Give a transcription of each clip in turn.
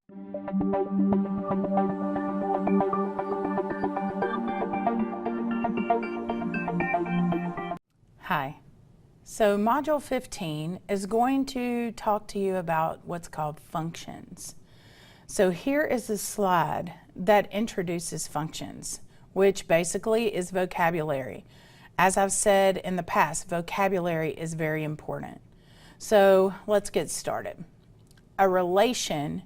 Hi. So Module 15 is going to talk to you about what's called functions. So here is a slide that introduces functions, which basically is vocabulary. As I've said in the past, vocabulary is very important. So let's get started. A relation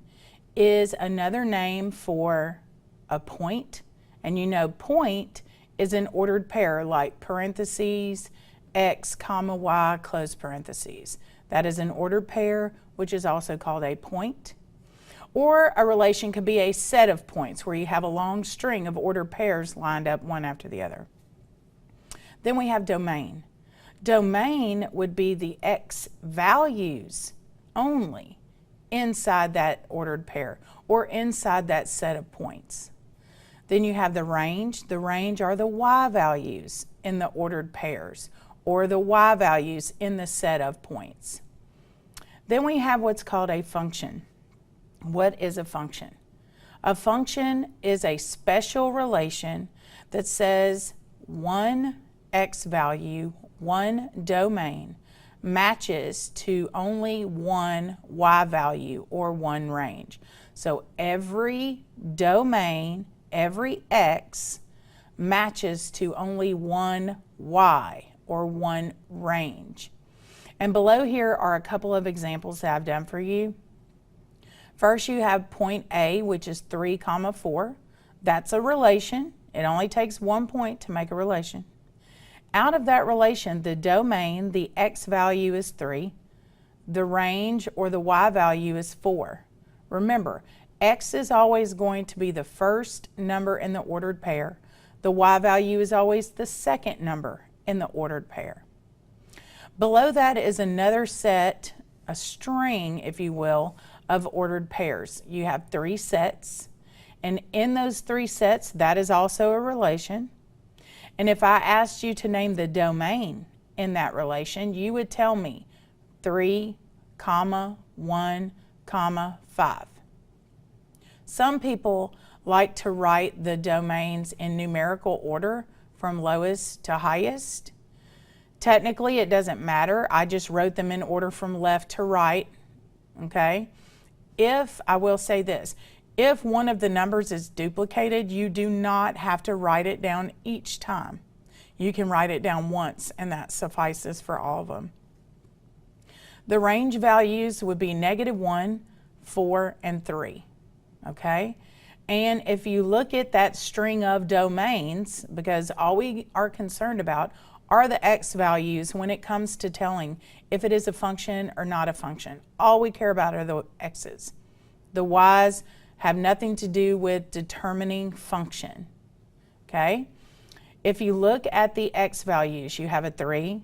is another name for a point, and you know point is an ordered pair like parentheses, x, comma, y, close parentheses. That is an ordered pair, which is also called a point. Or a relation could be a set of points where you have a long string of ordered pairs lined up one after the other. Then we have domain. Domain would be the x values only inside that ordered pair or inside that set of points. Then you have the range. The range are the y values in the ordered pairs or the y values in the set of points. Then we have what's called a function. What is a function? A function is a special relation that says one x value, one domain, matches to only one y value or one range. So every domain, every x matches to only one y or one range. And below here are a couple of examples that I've done for you. First, you have point A, which is 3, 4. That's a relation. It only takes 1 point to make a relation. Out of that relation, the domain, the x value is 3. The range or the y value is 4. Remember, x is always going to be the first number in the ordered pair. The y value is always the second number in the ordered pair. Below that is another set, a string, if you will, of ordered pairs. You have 3 sets, and in those 3 sets, that is also a relation. And if I asked you to name the domain in that relation, you would tell me 3, 1, 5. Some people like to write the domains in numerical order from lowest to highest. Technically, it doesn't matter. I just wrote them in order from left to right, okay? I will say this, if one of the numbers is duplicated, you do not have to write it down each time. You can write it down once, and that suffices for all of them. The range values would be -1, 4, and 3, okay? And if you look at that string of domains, because all we are concerned about are the x values when it comes to telling if it is a function or not a function. All we care about are the x's. The y's have nothing to do with determining function, okay? If you look at the x values, you have a 3,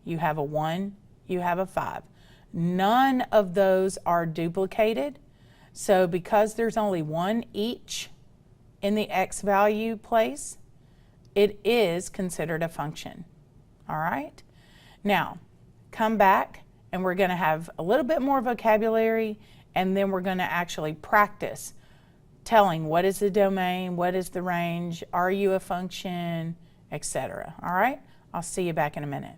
you have a 1, you have a 5. None of those are duplicated. So because there's only one each in the x value place, it is considered a function. All right? Now, come back and we're going to have a little bit more vocabulary, and then we're going to actually practice telling what is the domain, what is the range, are you a function, etc. All right? I'll see you back in a minute.